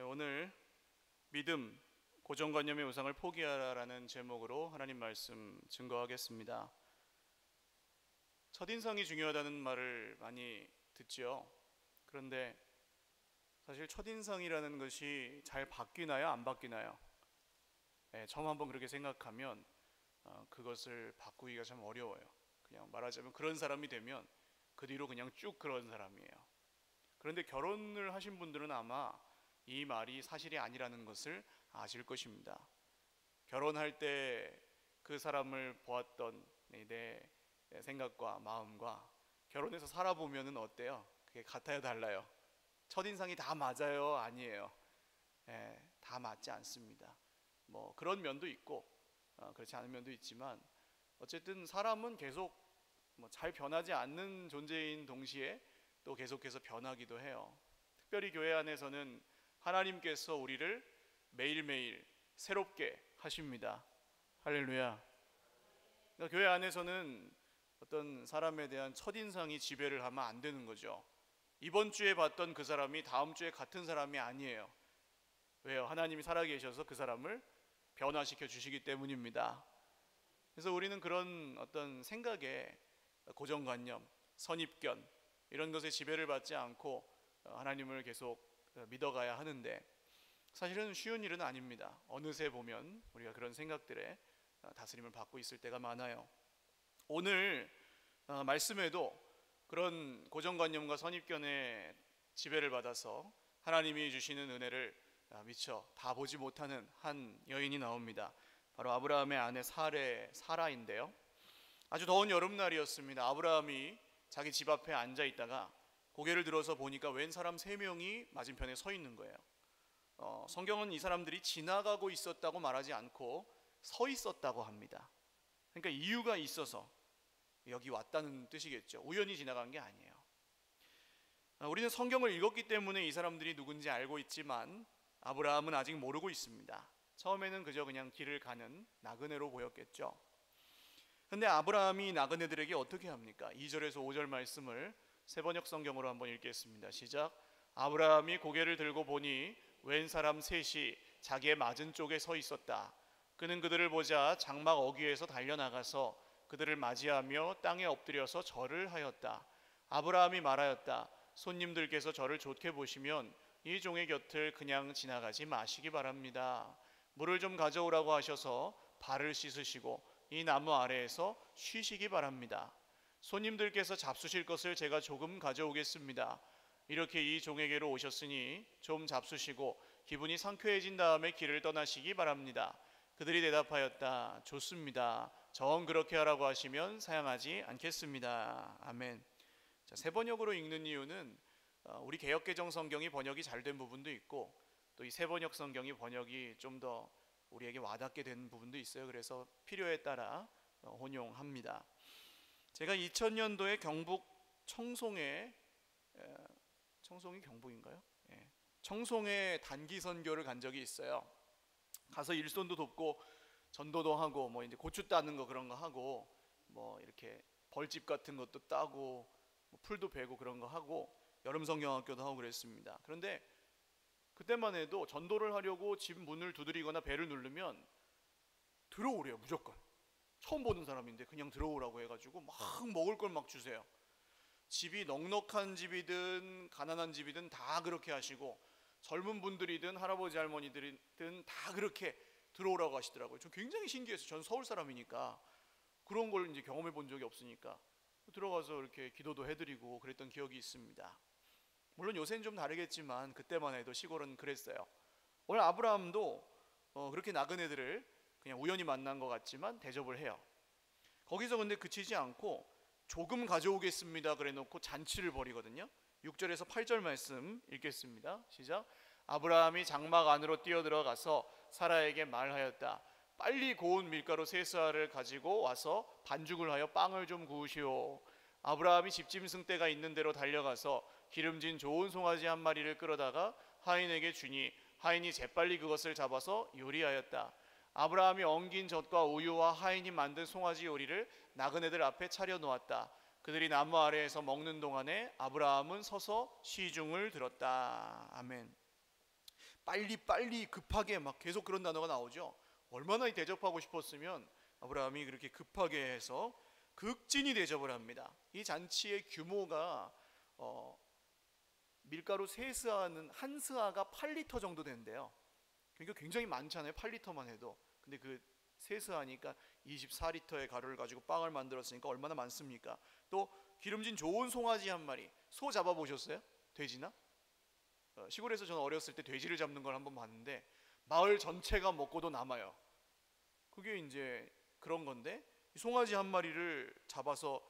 오늘 믿음, 고정관념의 우상을 포기하라라는 제목으로 하나님 말씀 증거하겠습니다. 첫인상이 중요하다는 말을 많이 듣죠. 그런데 사실 첫인상이라는 것이 잘 바뀌나요? 안 바뀌나요? 처음 한번 그렇게 생각하면 그것을 바꾸기가 참 어려워요. 그냥 말하자면 그런 사람이 되면 그 뒤로 그냥 쭉 그런 사람이에요. 그런데 결혼을 하신 분들은 아마 이 말이 사실이 아니라는 것을 아실 것입니다. 결혼할 때 그 사람을 보았던 내 생각과 마음과 결혼해서 살아보면은 어때요? 그게 같아요, 달라요? 첫인상이 다 맞아요, 아니에요? 다 맞지 않습니다. 뭐 그런 면도 있고 그렇지 않은 면도 있지만 어쨌든 사람은 계속 잘 변하지 않는 존재인 동시에 또 계속해서 변하기도 해요. 특별히 교회 안에서는 하나님께서 우리를 매일매일 새롭게 하십니다. 할렐루야. 그러니까 교회 안에서는 어떤 사람에 대한 첫인상이 지배를 하면 안 되는 거죠. 이번 주에 봤던 그 사람이 다음 주에 같은 사람이 아니에요. 왜요? 하나님이 살아계셔서 그 사람을 변화시켜 주시기 때문입니다. 그래서 우리는 그런 어떤 생각에 고정관념, 선입견 이런 것에 지배를 받지 않고 하나님을 계속 믿어가야 하는데 사실은 쉬운 일은 아닙니다. 어느새 보면 우리가 그런 생각들에 다스림을 받고 있을 때가 많아요. 오늘 말씀에도 그런 고정관념과 선입견에 지배를 받아서 하나님이 주시는 은혜를 미처 다 보지 못하는 한 여인이 나옵니다. 바로 아브라함의 아내 사라인데요. 아주 더운 여름날이었습니다. 아브라함이 자기 집 앞에 앉아 있다가 고개를 들어서 보니까 웬 사람 3명이 맞은편에 서 있는 거예요. 성경은 이 사람들이 지나가고 있었다고 말하지 않고 서 있었다고 합니다. 그러니까 이유가 있어서 여기 왔다는 뜻이겠죠. 우연히 지나간 게 아니에요. 우리는 성경을 읽었기 때문에 이 사람들이 누군지 알고 있지만 아브라함은 아직 모르고 있습니다. 처음에는 그저 그냥 길을 가는 나그네로 보였겠죠. 근데 아브라함이 나그네들에게 어떻게 합니까? 2절에서 5절 말씀을 세번역 성경으로 한번 읽겠습니다. 시작. 아브라함이 고개를 들고 보니 웬 사람 셋이 자기의 맞은 쪽에 서 있었다. 그는 그들을 보자 장막 어귀에서 달려나가서 그들을 맞이하며 땅에 엎드려서 절을 하였다. 아브라함이 말하였다. 손님들께서 저를 좋게 보시면 이 종의 곁을 그냥 지나가지 마시기 바랍니다. 물을 좀 가져오라고 하셔서 발을 씻으시고 이 나무 아래에서 쉬시기 바랍니다. 손님들께서 잡수실 것을 제가 조금 가져오겠습니다. 이렇게 이 종에게로 오셨으니 좀 잡수시고 기분이 상쾌해진 다음에 길을 떠나시기 바랍니다. 그들이 대답하였다. 좋습니다. 정 그렇게 하라고 하시면 사양하지 않겠습니다. 아멘. 자, 세번역으로 읽는 이유는 우리 개역개정 성경이 번역이 잘 된 부분도 있고 또 이 세번역 성경이 번역이 좀 더 우리에게 와닿게 된 부분도 있어요. 그래서 필요에 따라 혼용합니다. 제가 2000년도에 경북 청송에 청송이 경북인가요? 청송에 단기 선교를 간 적이 있어요. 가서 일손도 돕고 전도도 하고 뭐 이제 고추 따는 거 그런 거 하고 뭐 이렇게 벌집 같은 것도 따고 뭐 풀도 베고 그런 거 하고 여름 성경학교도 하고 그랬습니다. 그런데 그때만 해도 전도를 하려고 집 문을 두드리거나 벨을 누르면 들어오래요. 무조건. 처음 보는 사람인데 그냥 들어오라고 해가지고 막 먹을 걸 막 주세요. 집이 넉넉한 집이든 가난한 집이든 다 그렇게 하시고 젊은 분들이든 할아버지 할머니들이든 다 그렇게 들어오라고 하시더라고요. 전 굉장히 신기했어요. 전 서울 사람이니까 그런 걸 이제 경험해 본 적이 없으니까 들어가서 이렇게 기도도 해드리고 그랬던 기억이 있습니다. 물론 요새는 좀 다르겠지만 그때만 해도 시골은 그랬어요. 오늘 아브라함도 그렇게 나그네들을 그냥 우연히 만난 것 같지만 대접을 해요. 거기서 근데 그치지 않고 조금 가져오겠습니다 그래 놓고 잔치를 벌이거든요. 6절에서 8절 말씀 읽겠습니다. 시작. 아브라함이 장막 안으로 뛰어들어가서 사라에게 말하였다. 빨리 고운 밀가루 3쌀을 가지고 와서 반죽을 하여 빵을 좀 구우시오. 아브라함이 집짐승 떼가 있는 대로 달려가서 기름진 좋은 송아지 한 마리를 끌어다가 하인에게 주니 하인이 재빨리 그것을 잡아서 요리하였다. 아브라함이 엉긴 젖과 우유와 하인이 만든 송아지 요리를 나그네들 앞에 차려놓았다. 그들이 나무 아래에서 먹는 동안에 아브라함은 서서 시중을 들었다. 아멘. 빨리 급하게 막 계속 그런 단어가 나오죠. 얼마나 대접하고 싶었으면 아브라함이 그렇게 급하게 해서 극진히 대접을 합니다. 이 잔치의 규모가 밀가루 세 스아는 한 스아가 8리터 정도 된대요. 그러니까 굉장히 많잖아요. 8리터만 해도. 근데 그 세 스아니까 24리터의 가루를 가지고 빵을 만들었으니까 얼마나 많습니까? 또 기름진 좋은 송아지 한 마리. 소 잡아보셨어요? 돼지나? 시골에서 저는 어렸을 때 돼지를 잡는 걸 한번 봤는데 마을 전체가 먹고도 남아요. 그게 이제 그런 건데 이 송아지 한 마리를 잡아서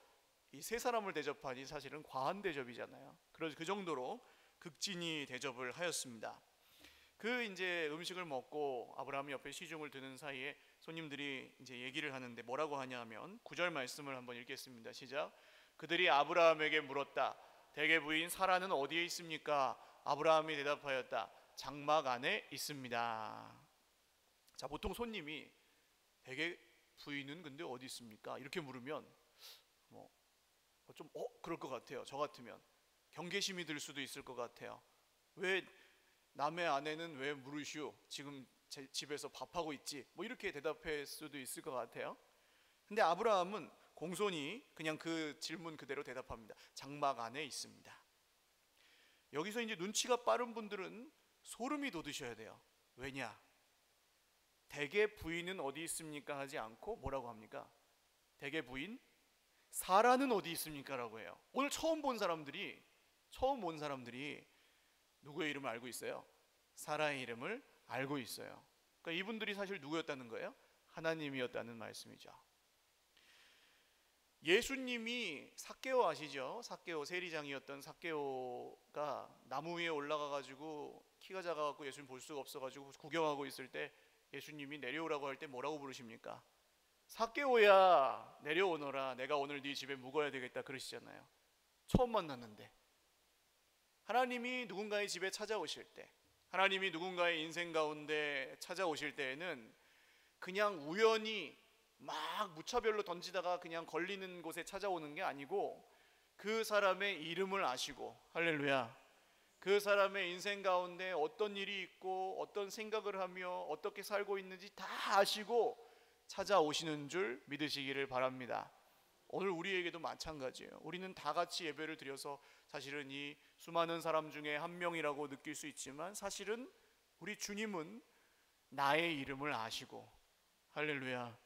이 세 사람을 대접하니 사실은 과한 대접이잖아요. 그 정도로 극진히 대접을 하였습니다. 그 이제 음식을 먹고 아브라함이 옆에 시중을 드는 사이에 손님들이 이제 얘기를 하는데 뭐라고 하냐면 9절 말씀을 한번 읽겠습니다. 시작. 그들이 아브라함에게 물었다. 대개 부인 사라는 어디에 있습니까? 아브라함이 대답하였다. 장막 안에 있습니다. 자, 보통 손님이 대개 부인은 근데 어디 있습니까? 이렇게 물으면 좀 그럴 것 같아요. 저 같으면 경계심이 들 수도 있을 것 같아요. 왜 남의 아내는 왜 물으시오? 지금 제 집에서 밥하고 있지? 이렇게 대답할 수도 있을 것 같아요. 근데 아브라함은 공손히 그냥 그 질문 그대로 대답합니다. 장막 안에 있습니다. 여기서 이제 눈치가 빠른 분들은 소름이 돋으셔야 돼요. 왜냐? 대개 부인은 어디 있습니까? 하지 않고 뭐라고 합니까? 대개 부인 사라는 어디 있습니까? 라고 해요. 오늘 처음 온 사람들이 누구의 이름을 알고 있어요? 사라의 이름을 알고 있어요. 그러니까 이분들이 사실 누구였다는 거예요? 하나님이었다는 말씀이죠. 예수님이 삭개오 아시죠? 삭개오, 세리장이었던 삭개오가 나무 위에 올라가 가지고 키가 작아 갖고 예수님 볼 수가 없어 가지고 구경하고 있을 때 예수님이 내려오라고 할 때 뭐라고 부르십니까? 삭개오야 내려오너라. 내가 오늘 네 집에 묵어야 되겠다 그러시잖아요. 처음 만났는데. 하나님이 누군가의 집에 찾아오실 때, 하나님이 누군가의 인생 가운데 찾아오실 때에는 그냥 우연히 막 무차별로 던지다가 그냥 걸리는 곳에 찾아오는 게 아니고 그 사람의 이름을 아시고, 할렐루야, 그 사람의 인생 가운데 어떤 일이 있고 어떤 생각을 하며 어떻게 살고 있는지 다 아시고 찾아오시는 줄 믿으시기를 바랍니다. 오늘 우리에게도 마찬가지예요. 우리는 다 같이 예배를 드려서 사실은 이 수많은 사람 중에 한 명이라고 느낄 수 있지만 사실은 우리 주님은 나의 이름을 아시고, 할렐루야,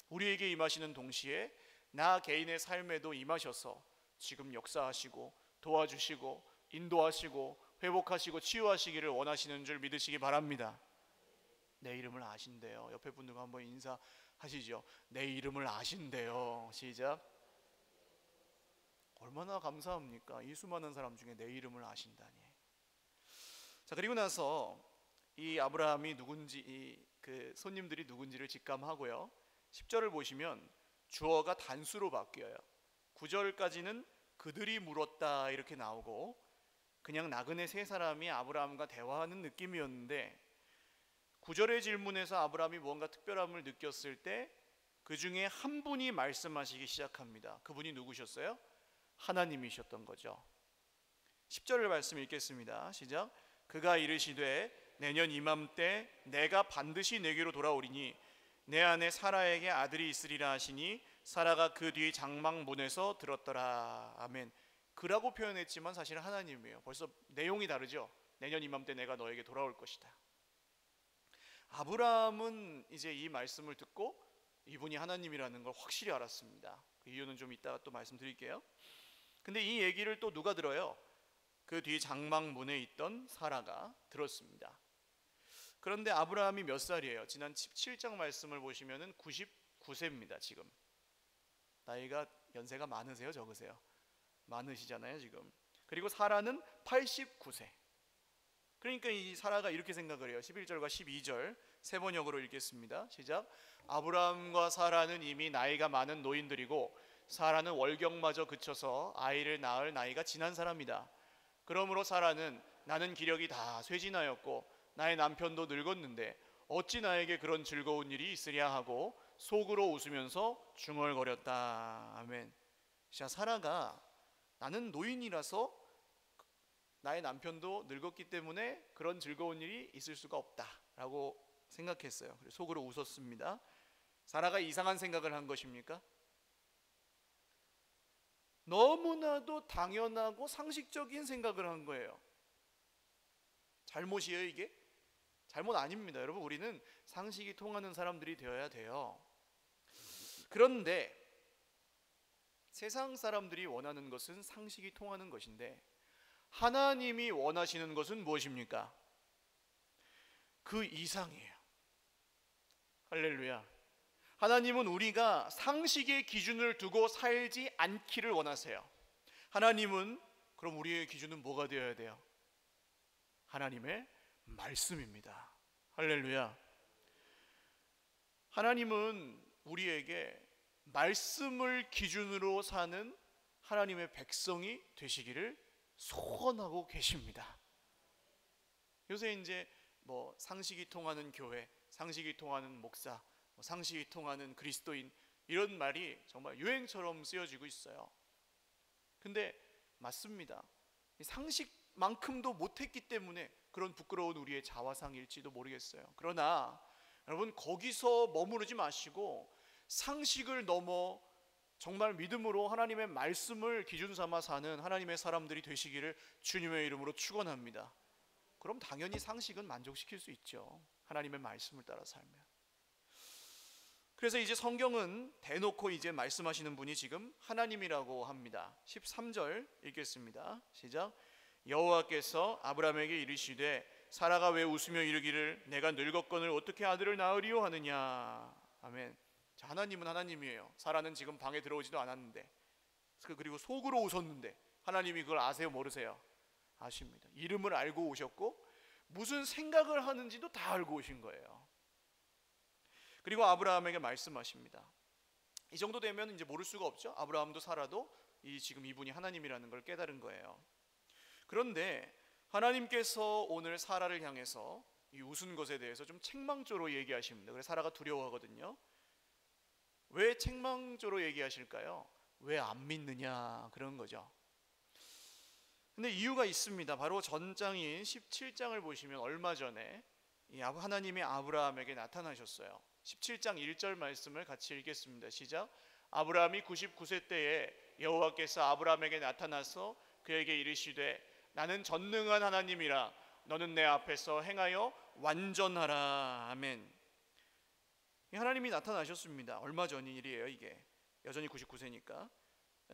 우리에게 임하시는 동시에 나 개인의 삶에도 임하셔서 지금 역사하시고 도와주시고 인도하시고 회복하시고 치유하시기를 원하시는 줄 믿으시기 바랍니다. 내 이름을 아신대요. 옆에 분들과 한번 인사하시죠. 내 이름을 아신대요. 시작. 얼마나 감사합니까? 이 수많은 사람 중에 내 이름을 아신다니. 자, 그리고 나서 이 아브라함이 누군지, 그 손님들이 누군지를 직감하고요. 10절을 보시면 주어가 단수로 바뀌어요. 9절까지는 그들이 물었다 이렇게 나오고 그냥 나그네 세 사람이 아브라함과 대화하는 느낌이었는데 9절의 질문에서 아브라함이 무언가 특별함을 느꼈을 때 그 중에 한 분이 말씀하시기 시작합니다. 그분이 누구셨어요? 하나님이셨던 거죠. 10절을 말씀 읽겠습니다. 시작. 그가 이르시되 내년 이맘때 내가 반드시 내게로 돌아오리니 내 안에 사라에게 아들이 있으리라 하시니 사라가 그 뒤 장막 문에서 들었더라. 아멘. 그라고 표현했지만 사실은 하나님이에요. 벌써 내용이 다르죠. 내년 이맘때 내가 너에게 돌아올 것이다. 아브라함은 이제 이 말씀을 듣고 이분이 하나님이라는 걸 확실히 알았습니다. 그 이유는 좀 이따가 또 말씀드릴게요. 근데 이 얘기를 또 누가 들어요? 그 뒤 장막 문에 있던 사라가 들었습니다. 그런데 아브라함이 몇 살이에요? 지난 17장 말씀을 보시면은 99세입니다. 지금 나이가 연세가 많으세요? 적으세요? 많으시잖아요 지금. 그리고 사라는 89세. 그러니까 이 사라가 이렇게 생각을 해요. 11절과 12절 세 번역으로 읽겠습니다. 시작. 아브라함과 사라는 이미 나이가 많은 노인들이고 사라는 월경마저 그쳐서 아이를 낳을 나이가 지난 사람이다. 그러므로 사라는 나는 기력이 다 쇠진하였고 나의 남편도 늙었는데 어찌 나에게 그런 즐거운 일이 있으랴 하고 속으로 웃으면서 중얼거렸다. 아멘. 자, 사라가 나는 노인이라서 나의 남편도 늙었기 때문에 그런 그런 즐거운 일이 있을 수가 없다라고 생각했어요. 그래서 속으로 웃었습니다. 사라가 이상한 생각을 한 것입니까? 너무나도 당연하고 상식적인 생각을 한 거예요. 잘못이에요, 이게? 잘못 아닙니다. 여러분, 우리는 상식이 통하는 사람들이 되어야 돼요. 그런데 세상 사람들이 원하는 것은 상식이 통하는 것인데 하나님이 원하시는 것은 무엇입니까? 그 이상이에요. 할렐루야. 하나님은 우리가 상식의 기준을 두고 살지 않기를 원하세요. 하나님은 그럼 우리의 기준은 뭐가 되어야 돼요? 하나님의 말씀입니다. 할렐루야. 하나님은 우리에게 말씀을 기준으로 사는 하나님의 백성이 되시기를 소원하고 계십니다. 요새 이제 뭐 상식이 통하는 교회, 상식이 통하는 목사, 상식이 통하는 그리스도인, 이런 말이 정말 유행처럼 쓰여지고 있어요. 근데 맞습니다. 상식만큼도 못했기 때문에 그런 부끄러운 우리의 자화상일지도 모르겠어요. 그러나 여러분, 거기서 머무르지 마시고 상식을 넘어 정말 믿음으로 하나님의 말씀을 기준 삼아 사는 하나님의 사람들이 되시기를 주님의 이름으로 축원합니다. 그럼 당연히 상식은 만족시킬 수 있죠. 하나님의 말씀을 따라 살면. 그래서 이제 성경은 대놓고 이제 말씀하시는 분이 지금 하나님이라고 합니다. 13절 읽겠습니다. 시작. 여호와께서 아브라함에게 이르시되 사라가 왜 웃으며 이르기를 내가 늙었거늘 어떻게 아들을 낳으리요 하느냐. 아멘. 자, 하나님은 하나님이에요. 사라는 지금 방에 들어오지도 않았는데, 그리고 속으로 웃었는데 하나님이 그걸 아세요, 모르세요? 아십니다. 이름을 알고 오셨고 무슨 생각을 하는지도 다 알고 오신 거예요. 그리고 아브라함에게 말씀하십니다. 이 정도 되면 이제 모를 수가 없죠. 아브라함도 사라도 지금 이분이 하나님이라는 걸 깨달은 거예요. 그런데 하나님께서 오늘 사라를 향해서 이 웃은 것에 대해서 좀 책망조로 얘기하십니다. 그래서 사라가 두려워하거든요. 왜 책망조로 얘기하실까요? 왜 안 믿느냐, 그런 거죠. 근데 이유가 있습니다. 바로 전장인 17장을 보시면 얼마 전에 하나님이 아브라함에게 나타나셨어요. 17장 1절 말씀을 같이 읽겠습니다. 시작. 아브라함이 99세 때에 여호와께서 아브라함에게 나타나서 그에게 이르시되 나는 전능한 하나님이라 너는 내 앞에서 행하여 완전하라. 아멘. 하나님이 나타나셨습니다. 얼마 전 일이에요, 이게. 여전히 99세니까.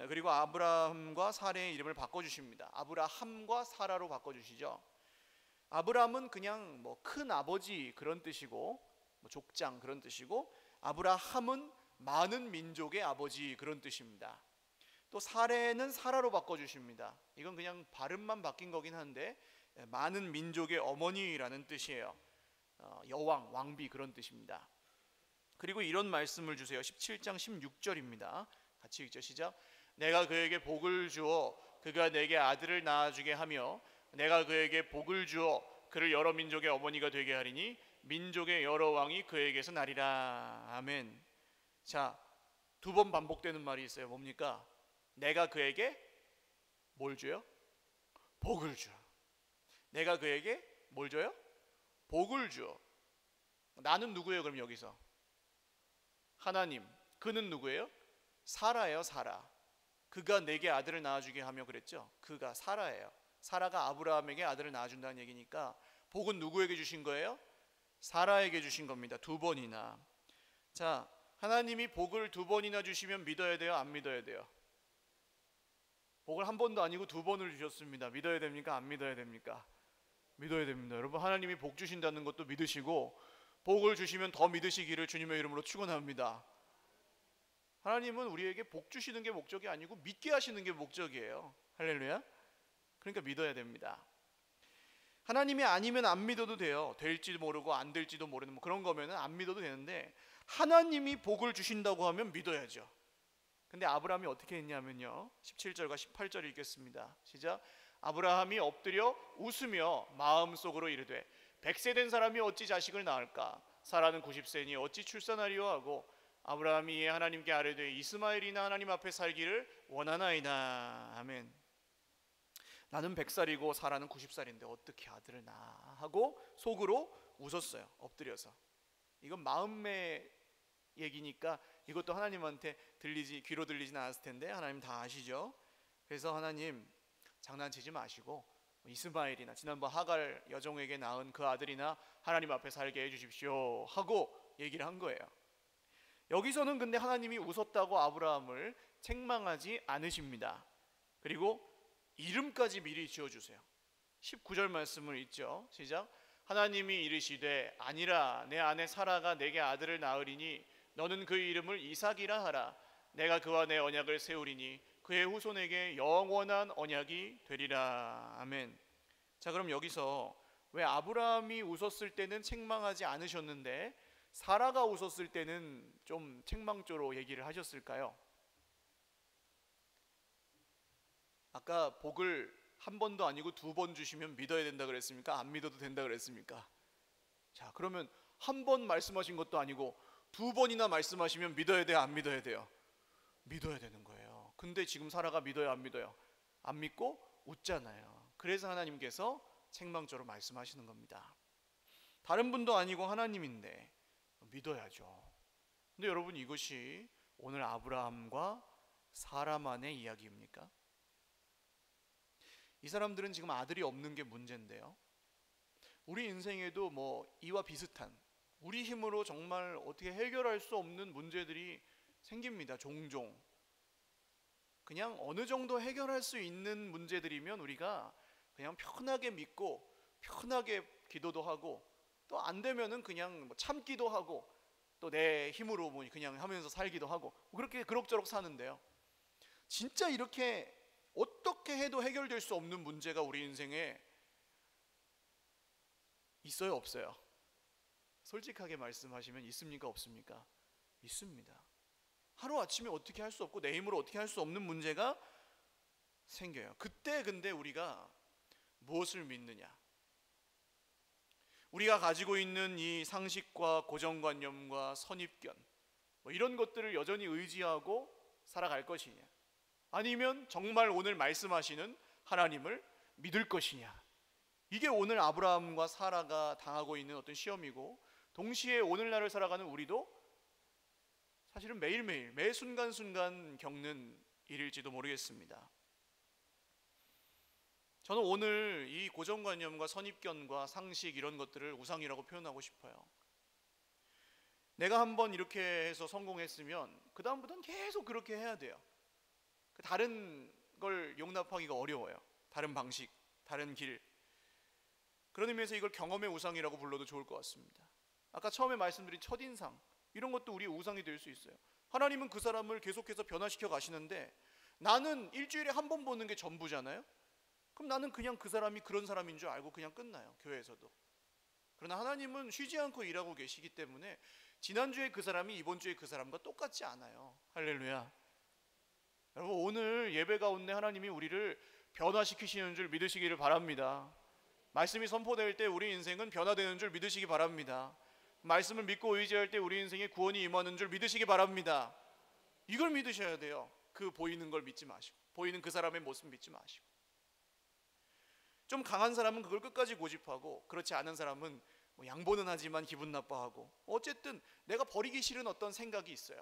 그리고 아브라함과 사라의 이름을 바꿔주십니다. 아브라함과 사라로 바꿔주시죠. 아브라함은 그냥 뭐 큰 아버지 그런 뜻이고, 뭐 족장 그런 뜻이고, 아브라함은 많은 민족의 아버지 그런 뜻입니다. 또 사라는 사라로 바꿔주십니다. 이건 그냥 발음만 바뀐 거긴 한데 많은 민족의 어머니라는 뜻이에요. 여왕, 왕비 그런 뜻입니다. 그리고 이런 말씀을 주세요. 17장 16절입니다. 같이 읽죠. 시작. 내가 그에게 복을 주어 그가 내게 아들을 낳아주게 하며 내가 그에게 복을 주어 그를 여러 민족의 어머니가 되게 하리니 민족의 여러 왕이 그에게서 나리라. 아멘. 자, 두 번 반복되는 말이 있어요. 뭡니까? 내가 그에게 뭘 줘요? 복을 줘. 내가 그에게 뭘 줘요? 복을 줘. 나는 누구예요? 그럼 여기서 하나님. 그는 누구예요? 사라예요. 사라. 그가 내게 아들을 낳아주게 하며 그랬죠. 그가 사라예요. 사라가 아브라함에게 아들을 낳아준다는 얘기니까 복은 누구에게 주신 거예요? 사라에게 주신 겁니다. 두 번이나. 자, 하나님이 복을 두 번이나 주시면 믿어야 돼요? 안 믿어야 돼요? 복을 한 번도 아니고 두 번을 주셨습니다. 믿어야 됩니까? 안 믿어야 됩니까? 믿어야 됩니다. 여러분, 하나님이 복 주신다는 것도 믿으시고 복을 주시면 더 믿으시기를 주님의 이름으로 축원합니다. 하나님은 우리에게 복 주시는 게 목적이 아니고 믿게 하시는 게 목적이에요. 할렐루야. 그러니까 믿어야 됩니다. 하나님이 아니면 안 믿어도 돼요. 될지도 모르고 안 될지도 모르는 뭐 그런 거면 안 믿어도 되는데 하나님이 복을 주신다고 하면 믿어야죠. 근데 아브라함이 어떻게 했냐면요, 17절과 18절 읽겠습니다. 시작. 아브라함이 엎드려 웃으며 마음속으로 이르되 100세 된 사람이 어찌 자식을 낳을까? 사라는 90세니 어찌 출산하리요 하고 아브라함이 이에 하나님께 아뢰되 이스마엘이나 하나님 앞에 살기를 원하나이다. 아멘. 나는 100살이고 사라는 90살인데 어떻게 아들을 낳아 하고 속으로 웃었어요. 엎드려서. 이건 마음의 얘기니까 이것도 하나님한테 귀로 들리진 않았을 텐데 하나님 다 아시죠. 그래서 하나님 장난치지 마시고 이스마엘이나 지난번 하갈 여종에게 낳은 그 아들이나 하나님 앞에 살게 해주십시오 하고 얘기를 한 거예요. 여기서는 근데 하나님이 웃었다고 아브라함을 책망하지 않으십니다. 그리고 이름까지 미리 지어주세요. 19절 말씀을 읽죠. 시작. 하나님이 이르시되 아니라 내 아내 사라가 내게 아들을 낳으리니 너는 그 이름을 이삭이라 하라. 내가 그와 내 언약을 세우리니 그의 후손에게 영원한 언약이 되리라. 아멘. 자, 그럼 여기서 왜 아브라함이 웃었을 때는 책망하지 않으셨는데 사라가 웃었을 때는 좀 책망조로 얘기를 하셨을까요? 아까 복을 한 번도 아니고 2번 주시면 믿어야 된다 그랬습니까? 안 믿어도 된다 그랬습니까? 자, 그러면 한 번 말씀하신 것도 아니고 2번이나 말씀하시면 믿어야 돼요, 안 믿어야 돼요? 믿어야 되는 거예요. 근데 지금 사라가 믿어요, 안 믿어요? 안 믿고 웃잖아요. 그래서 하나님께서 책망조로 말씀하시는 겁니다. 다른 분도 아니고 하나님인데 믿어야죠. 근데 여러분, 이것이 오늘 아브라함과 사라만의 이야기입니까? 이 사람들은 지금 아들이 없는 게 문제인데요, 우리 인생에도 이와 비슷한 우리 힘으로 정말 어떻게 해결할 수 없는 문제들이 생깁니다. 종종. 그냥 어느 정도 해결할 수 있는 문제들이면 우리가 그냥 편하게 믿고 편하게 기도도 하고, 또 안 되면은 그냥 참기도 하고, 또 내 힘으로 그냥 하면서 살기도 하고, 그렇게 그럭저럭 사는데요, 진짜 이렇게 어떻게 해도 해결될 수 없는 문제가 우리 인생에 있어요, 없어요? 솔직하게 말씀하시면 있습니까, 없습니까? 있습니다. 하루아침에 어떻게 할 수 없고 내 힘으로 어떻게 할 수 없는 문제가 생겨요. 그때 근데 우리가 무엇을 믿느냐? 우리가 가지고 있는 이 상식과 고정관념과 선입견, 이런 것들을 여전히 의지하고 살아갈 것이냐, 아니면 정말 오늘 말씀하시는 하나님을 믿을 것이냐. 이게 오늘 아브라함과 사라가 당하고 있는 어떤 시험이고, 동시에 오늘날을 살아가는 우리도 사실은 매일매일 매 순간순간 겪는 일일지도 모르겠습니다. 저는 오늘 이 고정관념과 선입견과 상식, 이런 것들을 우상이라고 표현하고 싶어요. 내가 한번 이렇게 해서 성공했으면 그 다음부터는 계속 그렇게 해야 돼요. 다른 걸 용납하기가 어려워요. 다른 방식, 다른 길. 그런 의미에서 이걸 경험의 우상이라고 불러도 좋을 것 같습니다. 아까 처음에 말씀드린 첫인상, 이런 것도 우리의 우상이 될 수 있어요. 하나님은 그 사람을 계속해서 변화시켜 가시는데 나는 일주일에 한 번 보는 게 전부잖아요. 그럼 나는 그냥 그 사람이 그런 사람인 줄 알고 그냥 끝나요, 교회에서도. 그러나 하나님은 쉬지 않고 일하고 계시기 때문에 지난주에 그 사람이 이번 주에 그 사람과 똑같지 않아요. 할렐루야. 여러분, 오늘 예배 가운데 하나님이 우리를 변화시키시는 줄 믿으시기를 바랍니다. 말씀이 선포될 때 우리 인생은 변화되는 줄 믿으시기 바랍니다. 말씀을 믿고 의지할 때 우리 인생에 구원이 임하는 줄 믿으시기 바랍니다. 이걸 믿으셔야 돼요. 그 보이는 걸 믿지 마시고, 보이는 그 사람의 모습 믿지 마시고. 좀 강한 사람은 그걸 끝까지 고집하고, 그렇지 않은 사람은 양보는 하지만 기분 나빠하고, 어쨌든 내가 버리기 싫은 어떤 생각이 있어요.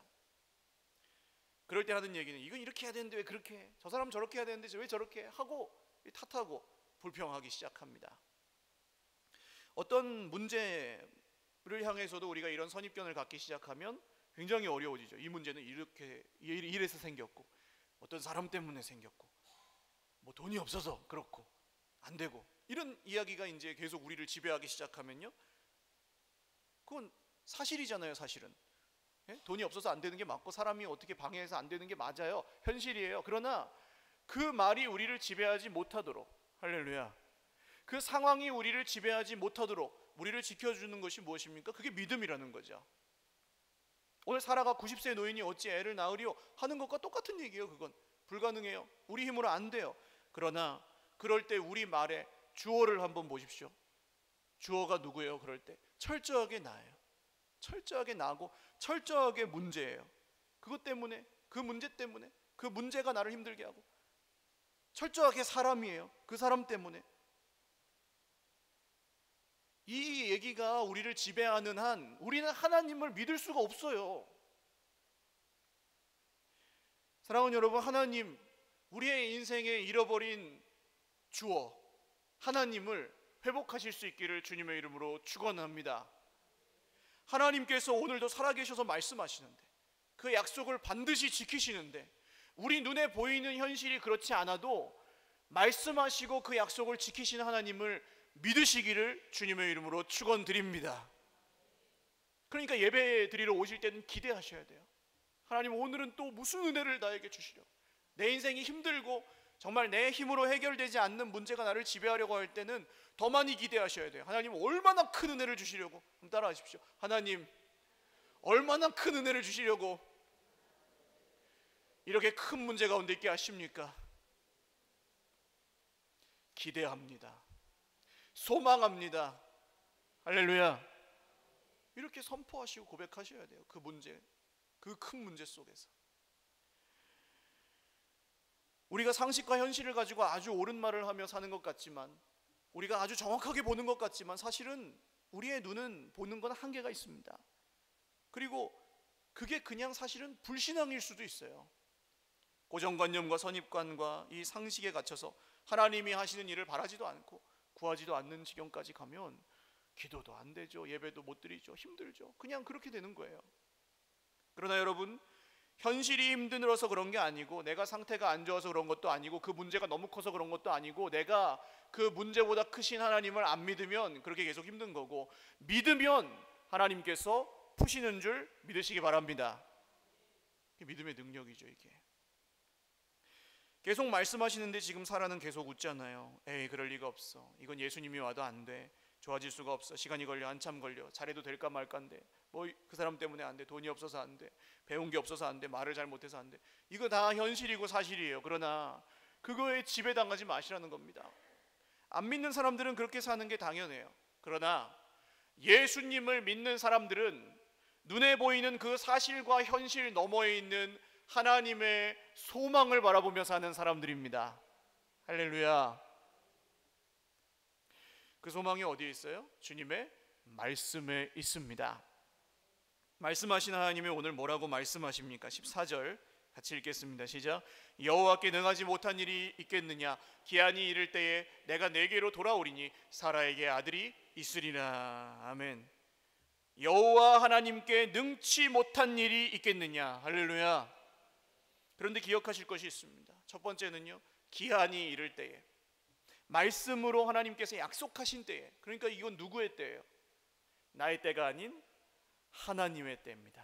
그럴 때 하는 얘기는 이건 이렇게 해야 되는데 왜 그렇게 해? 저 사람 저렇게 해야 되는데 왜 저렇게 해? 하고 탓하고 불평하기 시작합니다. 어떤 문제를 향해서도 우리가 이런 선입견을 갖기 시작하면 굉장히 어려워지죠. 이 문제는 이래서 생겼고, 어떤 사람 때문에 생겼고, 돈이 없어서 그렇고 안 되고, 이런 이야기가 이제 계속 우리를 지배하기 시작하면요, 그건 사실이잖아요. 사실은 돈이 없어서 안 되는 게 맞고, 사람이 어떻게 방해해서 안 되는 게 맞아요. 현실이에요. 그러나 그 말이 우리를 지배하지 못하도록, 할렐루야, 그 상황이 우리를 지배하지 못하도록 우리를 지켜주는 것이 무엇입니까? 그게 믿음이라는 거죠. 오늘 사라가 90세 노인이 어찌 애를 낳으리요 하는 것과 똑같은 얘기예요. 그건 불가능해요. 우리 힘으로 안 돼요. 그러나 그럴 때 우리 말에 주어를 한번 보십시오. 주어가 누구예요? 그럴 때 철저하게 나예요. 철저하게 나고 철저하게 문제예요. 그것 때문에, 그 문제 때문에, 그 문제가 나를 힘들게 하고, 철저하게 사람이에요. 그 사람 때문에. 이 얘기가 우리를 지배하는 한 우리는 하나님을 믿을 수가 없어요. 사랑하는 여러분, 하나님, 우리의 인생에 잃어버린 주어 하나님을 회복하실 수 있기를 주님의 이름으로 축원합니다. 하나님께서 오늘도 살아계셔서 말씀하시는데 그 약속을 반드시 지키시는데 우리 눈에 보이는 현실이 그렇지 않아도 말씀하시고 그 약속을 지키시는 하나님을 믿으시기를 주님의 이름으로 축원드립니다. 그러니까 예배 드리러 오실 때는 기대하셔야 돼요. 하나님, 오늘은 또 무슨 은혜를 나에게 주시려고, 내 인생이 힘들고 정말 내 힘으로 해결되지 않는 문제가 나를 지배하려고 할 때는 더 많이 기대하셔야 돼요. 하나님, 얼마나 큰 은혜를 주시려고. 따라하십시오. 하나님, 얼마나 큰 은혜를 주시려고 이렇게 큰 문제 가운데 있게 하십니까? 기대합니다. 소망합니다. 할렐루야. 이렇게 선포하시고 고백하셔야 돼요. 그 문제, 그 큰 문제 속에서. 우리가 상식과 현실을 가지고 아주 옳은 말을 하며 사는 것 같지만, 우리가 아주 정확하게 보는 것 같지만 사실은 우리의 눈은 보는 건 한계가 있습니다. 그리고 그게 그냥 사실은 불신앙일 수도 있어요. 고정관념과 선입관과 이 상식에 갇혀서 하나님이 하시는 일을 바라지도 않고 구하지도 않는 지경까지 가면 기도도 안 되죠. 예배도 못 드리죠. 힘들죠. 그냥 그렇게 되는 거예요. 그러나 여러분, 현실이 힘들어서 그런 게 아니고, 내가 상태가 안 좋아서 그런 것도 아니고, 그 문제가 너무 커서 그런 것도 아니고, 내가 그 문제보다 크신 하나님을 안 믿으면 그렇게 계속 힘든 거고, 믿으면 하나님께서 푸시는 줄 믿으시기 바랍니다. 믿음의 능력이죠. 이게 계속 말씀하시는데 지금 사라는 계속 웃잖아요. 에이, 그럴 리가 없어. 이건 예수님이 와도 안 돼. 좋아질 수가 없어. 시간이 걸려. 한참 걸려. 잘해도 될까 말까인데 뭐 그 사람 때문에 안 돼. 돈이 없어서 안 돼. 배운 게 없어서 안 돼. 말을 잘 못해서 안 돼. 이거 다 현실이고 사실이에요. 그러나 그거에 지배당하지 마시라는 겁니다. 안 믿는 사람들은 그렇게 사는 게 당연해요. 그러나 예수님을 믿는 사람들은 눈에 보이는 그 사실과 현실 너머에 있는 하나님의 소망을 바라보며 사는 사람들입니다. 할렐루야. 그 소망이 어디에 있어요? 주님의 말씀에 있습니다. 말씀하신 하나님이 오늘 뭐라고 말씀하십니까? 14절 같이 읽겠습니다. 시작. 여호와께 능하지 못한 일이 있겠느냐? 기한이 이를 때에 내가 내게로 돌아오리니 사라에게 아들이 있으리라. 아멘. 여호와 하나님께 능치 못한 일이 있겠느냐? 할렐루야. 그런데 기억하실 것이 있습니다. 첫 번째는요, 기한이 이를 때에, 말씀으로 하나님께서 약속하신 때에. 그러니까 이건 누구의 때예요? 나의 때가 아닌 하나님의 때입니다.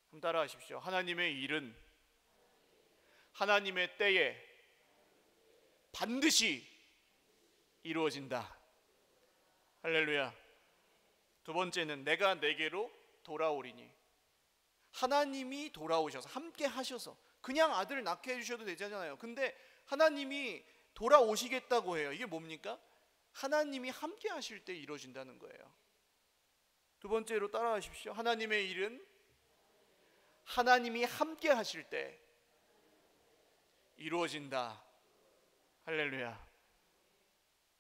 한번 따라 하십시오. 하나님의 일은 하나님의 때에 반드시 이루어진다. 할렐루야. 두 번째는 내가 내게로 돌아오리니, 하나님이 돌아오셔서 함께 하셔서, 그냥 아들을 낳게 해주셔도 되잖아요. 근데 하나님이 돌아오시겠다고 해요. 이게 뭡니까? 하나님이 함께 하실 때 이루어진다는 거예요. 두 번째로 따라 하십시오. 하나님의 일은 하나님이 함께 하실 때 이루어진다. 할렐루야.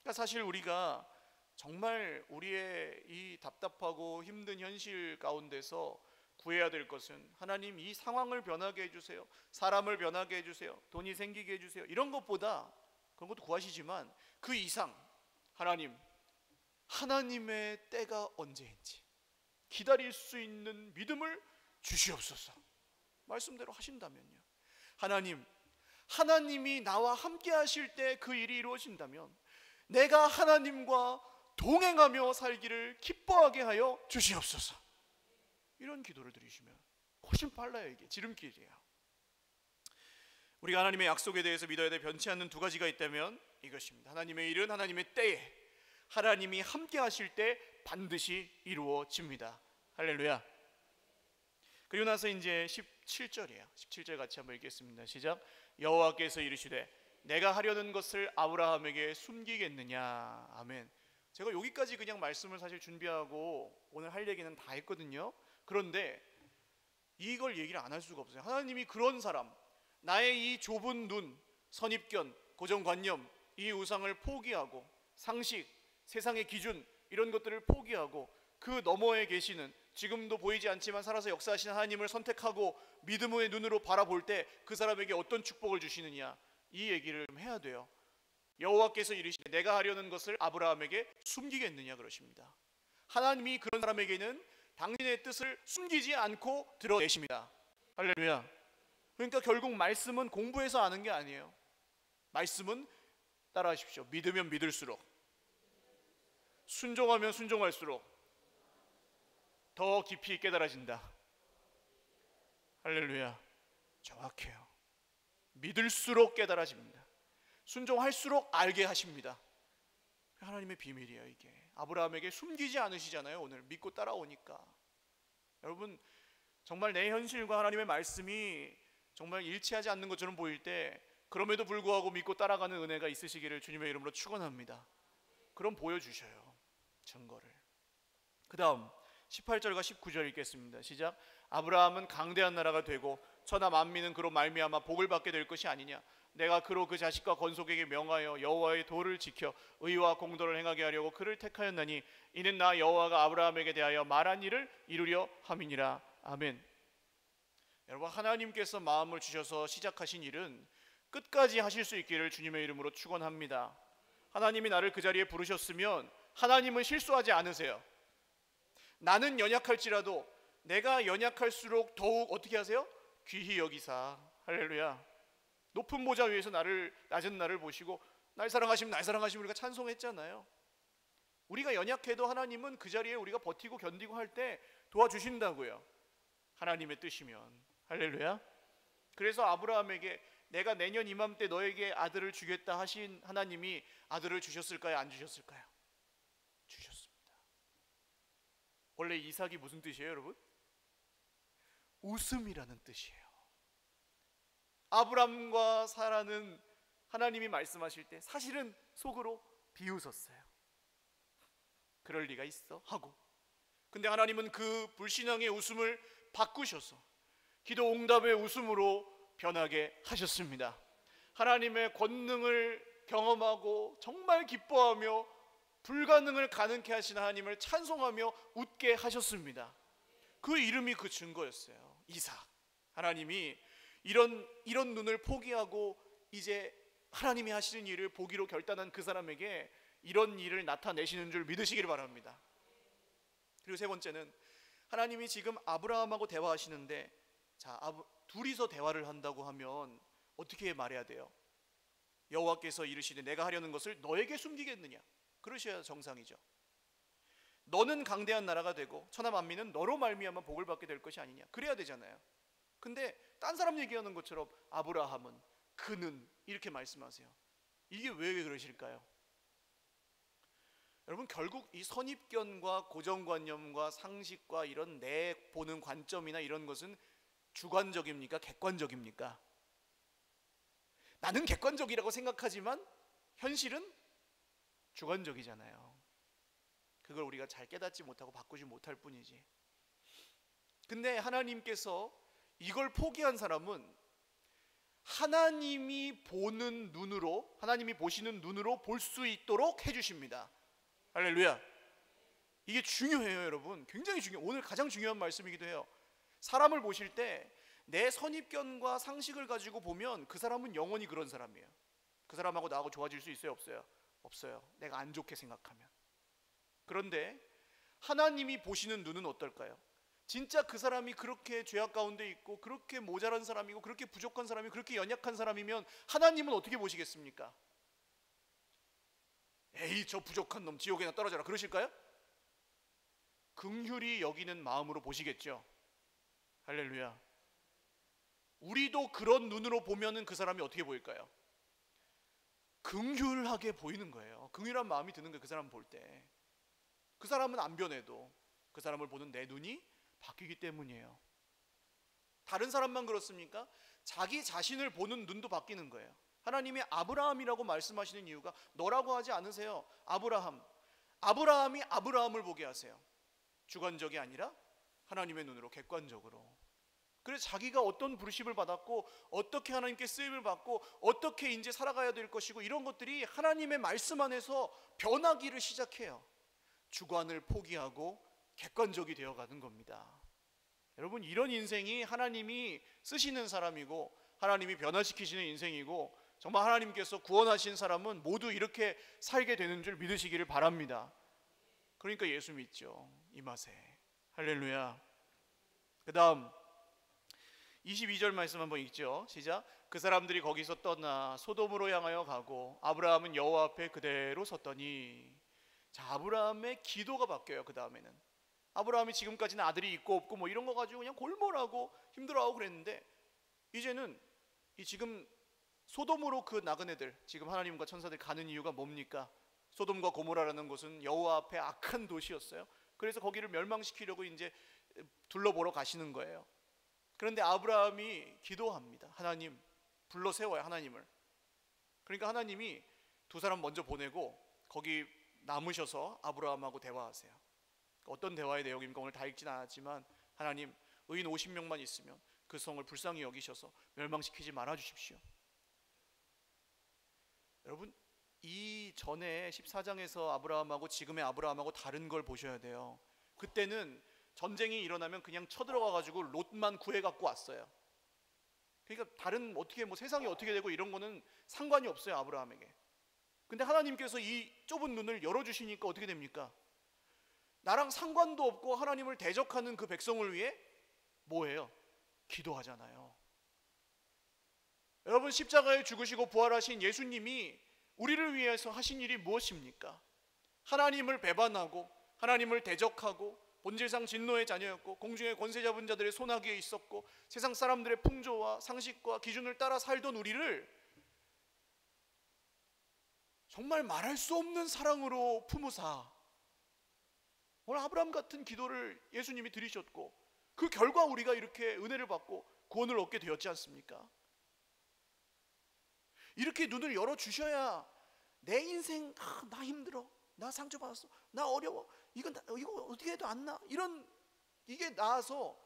그러니까 사실 우리가 정말 우리의 이 답답하고 힘든 현실 가운데서 구해야 될 것은, 하나님 이 상황을 변하게 해주세요. 사람을 변하게 해주세요. 돈이 생기게 해주세요. 이런 것보다, 그런 것도 구하시지만 그 이상, 하나님, 하나님의 때가 언제인지 기다릴 수 있는 믿음을 주시옵소서. 말씀대로 하신다면요. 하나님, 하나님이 나와 함께 하실 때 그 일이 이루어진다면 내가 하나님과 동행하며 살기를 기뻐하게 하여 주시옵소서. 이런 기도를 드리시면 훨씬 빨라요. 이게 지름길이에요. 우리가 하나님의 약속에 대해서 믿어야 될 변치 않는 두 가지가 있다면 이것입니다. 하나님의 일은 하나님의 때에, 하나님이 함께 하실 때 반드시 이루어집니다. 할렐루야. 그리고 나서 이제 17절이에요. 17절 같이 한번 읽겠습니다. 시작. 여호와께서 이르시되 내가 하려는 것을 아브라함에게 숨기겠느냐. 아멘. 제가 여기까지 그냥 말씀을 사실 준비하고 오늘 할 얘기는 다 했거든요. 그런데 이걸 얘기를 안 할 수가 없어요. 하나님이 그런 사람, 나의 이 좁은 눈, 선입견, 고정관념, 이 우상을 포기하고 상식, 세상의 기준 이런 것들을 포기하고 그 너머에 계시는 지금도 보이지 않지만 살아서 역사하시는 하나님을 선택하고 믿음의 눈으로 바라볼 때 그 사람에게 어떤 축복을 주시느냐, 이 얘기를 해야 돼요. 여호와께서 이르시되 내가 하려는 것을 아브라함에게 숨기겠느냐 그러십니다. 하나님이 그런 사람에게는 당신의 뜻을 숨기지 않고 드러내십니다. 할렐루야. 그러니까 결국 말씀은 공부해서 아는 게 아니에요. 말씀은 따라하십시오. 믿으면 믿을수록, 순종하면 순종할수록 더 깊이 깨달아진다. 할렐루야. 정확해요. 믿을수록 깨달아집니다. 순종할수록 알게 하십니다. 하나님의 비밀이에요. 이게 아브라함에게 숨기지 않으시잖아요. 오늘 믿고 따라오니까. 여러분, 정말 내 현실과 하나님의 말씀이 정말 일치하지 않는 것처럼 보일 때 그럼에도 불구하고 믿고 따라가는 은혜가 있으시기를 주님의 이름으로 축원합니다. 그럼 보여주셔요, 증거를. 그 다음 18절과 19절 읽겠습니다. 시작. 아브라함은 강대한 나라가 되고 천하 만민은 그로 말미암아 복을 받게 될 것이 아니냐. 내가 그로 그 자식과 건속에게 명하여 여호와의 도를 지켜 의와 공도를 행하게 하려고 그를 택하였나니 이는 나 여호와가 아브라함에게 대하여 말한 일을 이루려 함이니라. 아멘. 여러분, 하나님께서 마음을 주셔서 시작하신 일은 끝까지 하실 수 있기를 주님의 이름으로 축원합니다. 하나님이 나를 그 자리에 부르셨으면 하나님은 실수하지 않으세요. 나는 연약할지라도 내가 연약할수록 더욱 어떻게 하세요? 귀히 여기사. 할렐루야. 높은 보좌 위에서 낮은 나를 보시고 날 사랑하시면 날 사랑하시면 우리가 찬송했잖아요. 우리가 연약해도 하나님은 그 자리에 우리가 버티고 견디고 할 때 도와주신다고요. 하나님의 뜻이면. 할렐루야. 그래서 아브라함에게 내가 내년 이맘때 너에게 아들을 주겠다 하신 하나님이 아들을 주셨을까요? 안 주셨을까요? 주셨습니다. 원래 이삭이 무슨 뜻이에요, 여러분? 웃음이라는 뜻이에요. 아브람과 사라는 하나님이 말씀하실 때 사실은 속으로 비웃었어요. 그럴 리가 있어? 하고. 근데 하나님은 그 불신앙의 웃음을 바꾸셔서 기도 응답의 웃음으로 변하게 하셨습니다. 하나님의 권능을 경험하고 정말 기뻐하며 불가능을 가능케 하신 하나님을 찬송하며 웃게 하셨습니다. 그 이름이 그 증거였어요. 이삭. 하나님이 이런 눈을 포기하고 이제 하나님이 하시는 일을 보기로 결단한 그 사람에게 이런 일을 나타내시는 줄 믿으시기를 바랍니다. 그리고 세 번째는 하나님이 지금 아브라함하고 대화하시는데, 자, 둘이서 대화를 한다고 하면 어떻게 말해야 돼요? 여호와께서 이르시되 내가 하려는 것을 너에게 숨기겠느냐? 그러셔야 정상이죠. 너는 강대한 나라가 되고 천하 만민은 너로 말미암아 복을 받게 될 것이 아니냐, 그래야 되잖아요. 근데 딴 사람 얘기하는 것처럼 아브라함은, 그는 이렇게 말씀하세요. 이게 왜 그러실까요? 여러분, 결국 이 선입견과 고정관념과 상식과 이런 내 보는 관점이나 이런 것은 주관적입니까? 객관적입니까? 나는 객관적이라고 생각하지만 현실은 주관적이잖아요. 그걸 우리가 잘 깨닫지 못하고 바꾸지 못할 뿐이지. 근데 하나님께서 이걸 포기한 사람은 하나님이 보는 눈으로, 하나님이 보시는 눈으로 볼 수 있도록 해주십니다. 할렐루야. 이게 중요해요, 여러분. 굉장히 중요해요. 오늘 가장 중요한 말씀이기도 해요. 사람을 보실 때 내 선입견과 상식을 가지고 보면 그 사람은 영원히 그런 사람이에요. 그 사람하고 나하고 좋아질 수 있어요, 없어요? 없어요. 내가 안 좋게 생각하면. 그런데 하나님이 보시는 눈은 어떨까요? 진짜 그 사람이 그렇게 죄악 가운데 있고 그렇게 모자란 사람이고 그렇게 부족한 사람이고 그렇게 연약한 사람이면 하나님은 어떻게 보시겠습니까? 에이, 저 부족한 놈 지옥에나 떨어져라, 그러실까요? 긍휼히 여기는 마음으로 보시겠죠. 할렐루야. 우리도 그런 눈으로 보면은 그 사람이 어떻게 보일까요? 긍휼하게 보이는 거예요. 긍휼한 마음이 드는 거예요. 그 사람 볼 때. 그 사람은 안 변해도 그 사람을 보는 내 눈이 바뀌기 때문이에요. 다른 사람만 그렇습니까? 자기 자신을 보는 눈도 바뀌는 거예요. 하나님이 아브라함이라고 말씀하시는 이유가 너라고 하지 않으세요. 아브라함이 아브라함을 보게 하세요. 주관적이 아니라 하나님의 눈으로 객관적으로. 그래서 자기가 어떤 부르심을 받았고 어떻게 하나님께 쓰임을 받고 어떻게 이제 살아가야 될 것이고 이런 것들이 하나님의 말씀 안에서 변하기를 시작해요. 주관을 포기하고 객관적이 되어가는 겁니다. 여러분, 이런 인생이 하나님이 쓰시는 사람이고 하나님이 변화시키시는 인생이고 정말 하나님께서 구원하신 사람은 모두 이렇게 살게 되는 줄 믿으시기를 바랍니다. 그러니까 예수 믿죠. 이 맛에. 할렐루야. 그 다음 22절 말씀 한번 읽죠. 시작. 그 사람들이 거기서 떠나 소돔으로 향하여 가고 아브라함은 여호와 앞에 그대로 섰더니. 자, 아브라함의 기도가 바뀌어요. 그 다음에는 아브라함이 지금까지는 아들이 있고 없고 뭐 이런 거 가지고 그냥 골몰하고 힘들어하고 그랬는데 이제는 이 지금 소돔으로 그 나그네들, 지금 하나님과 천사들 가는 이유가 뭡니까? 소돔과 고모라라는 곳은 여호와 앞에 악한 도시였어요. 그래서 거기를 멸망시키려고 이제 둘러보러 가시는 거예요. 그런데 아브라함이 기도합니다. 하나님 불러 세워요, 하나님을. 그러니까 하나님이 두 사람 먼저 보내고 거기 남으셔서 아브라함하고 대화하세요. 어떤 대화의 내용입니까? 오늘 다 읽진 않았지만 하나님, 의인 50명만 있으면 그 성을 불쌍히 여기셔서 멸망시키지 말아 주십시오. 여러분, 이 전에 14장에서 아브라함하고 지금의 아브라함하고 다른 걸 보셔야 돼요. 그때는 전쟁이 일어나면 그냥 쳐들어가 가지고 롯만 구해 갖고 왔어요. 그러니까 다른 어떻게 뭐 세상이 어떻게 되고 이런 거는 상관이 없어요, 아브라함에게. 근데 하나님께서 이 좁은 눈을 열어주시니까 어떻게 됩니까? 나랑 상관도 없고 하나님을 대적하는 그 백성을 위해 뭐예요? 기도하잖아요. 여러분, 십자가에 죽으시고 부활하신 예수님이 우리를 위해서 하신 일이 무엇입니까? 하나님을 배반하고 하나님을 대적하고 본질상 진노의 자녀였고 공중의 권세 잡은 자들의 손아귀에 있었고 세상 사람들의 풍조와 상식과 기준을 따라 살던 우리를 정말 말할 수 없는 사랑으로 품으사 오늘 아브라함 같은 기도를 예수님이 드리셨고 그 결과 우리가 이렇게 은혜를 받고 구원을 얻게 되었지 않습니까? 이렇게 눈을 열어주셔야 내 인생 나 힘들어, 나 상처받았어, 나 어려워, 이거 어떻게 해도 안 나, 이런 이게 나아서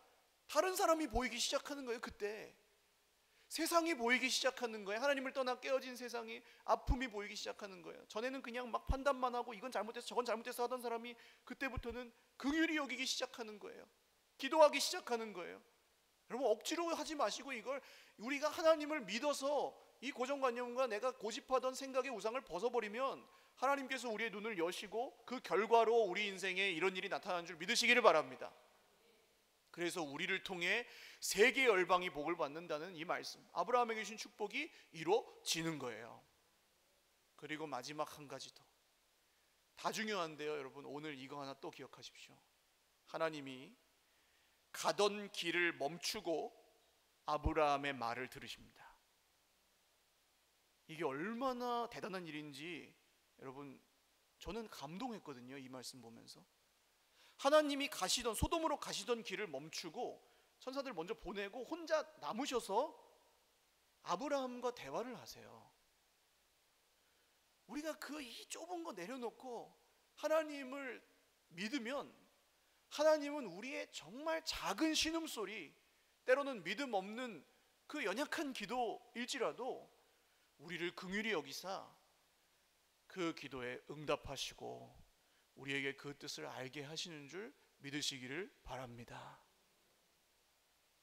다른 사람이 보이기 시작하는 거예요. 그때 세상이 보이기 시작하는 거예요. 하나님을 떠나 깨어진 세상이, 아픔이 보이기 시작하는 거예요. 전에는 그냥 막 판단만 하고 이건 잘못했어 저건 잘못했어 하던 사람이 그때부터는 긍휼히 여기기 시작하는 거예요. 기도하기 시작하는 거예요. 여러분, 억지로 하지 마시고 이걸 우리가 하나님을 믿어서 이 고정관념과 내가 고집하던 생각의 우상을 벗어버리면 하나님께서 우리의 눈을 여시고 그 결과로 우리 인생에 이런 일이 나타나는 줄 믿으시기를 바랍니다. 그래서 우리를 통해 세계 열방이 복을 받는다는 이 말씀, 아브라함에게 주신 축복이 이루어지는 거예요. 그리고 마지막 한 가지 더, 다 중요한데요. 여러분, 오늘 이거 하나 또 기억하십시오. 하나님이 가던 길을 멈추고 아브라함의 말을 들으십니다. 이게 얼마나 대단한 일인지 여러분, 저는 감동했거든요. 이 말씀 보면서 하나님이 가시던 소돔으로 가시던 길을 멈추고 천사들 먼저 보내고 혼자 남으셔서 아브라함과 대화를 하세요. 우리가 그 이 좁은 거 내려놓고 하나님을 믿으면 하나님은 우리의 정말 작은 신음소리, 때로는 믿음 없는 그 연약한 기도일지라도 우리를 긍휼히 여기사 그 기도에 응답하시고 우리에게 그 뜻을 알게 하시는 줄 믿으시기를 바랍니다.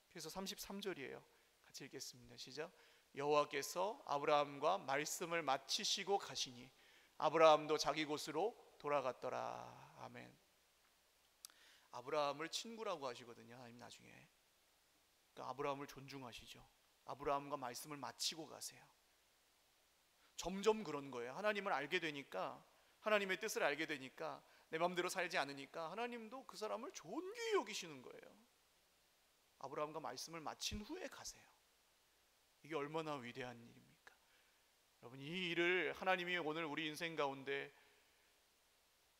그래서 33절이에요. 같이 읽겠습니다. 시작. 여호와께서 아브라함과 말씀을 마치시고 가시니 아브라함도 자기 곳으로 돌아갔더라. 아멘. 아브라함을 친구라고 하시거든요. 하나님 나중에. 그러니까 아브라함을 존중하시죠. 아브라함과 말씀을 마치고 가세요. 점점 그런 거예요. 하나님을 알게 되니까, 하나님의 뜻을 알게 되니까, 내 마음대로 살지 않으니까 하나님도 그 사람을 존귀히 여기시는 거예요. 아브라함과 말씀을 마친 후에 가세요. 이게 얼마나 위대한 일입니까? 여러분, 이 일을 하나님이 오늘 우리 인생 가운데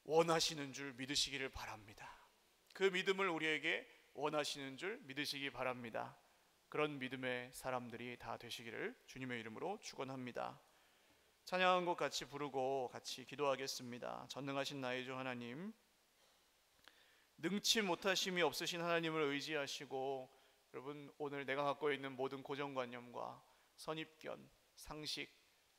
원하시는 줄 믿으시기를 바랍니다. 그 믿음을 우리에게 원하시는 줄 믿으시기 바랍니다. 그런 믿음의 사람들이 다 되시기를 주님의 이름으로 축원합니다. 찬양한 곡 같이 부르고 같이 기도하겠습니다. 전능하신 나의 주 하나님, 능치 못하심이 없으신 하나님을 의지하시고 여러분, 오늘 내가 갖고 있는 모든 고정관념과 선입견, 상식,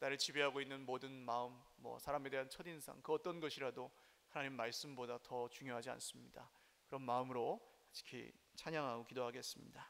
나를 지배하고 있는 모든 마음, 사람에 대한 첫인상, 그 어떤 것이라도 하나님 말씀보다 더 중요하지 않습니다. 그런 마음으로 같이 찬양하고 기도하겠습니다.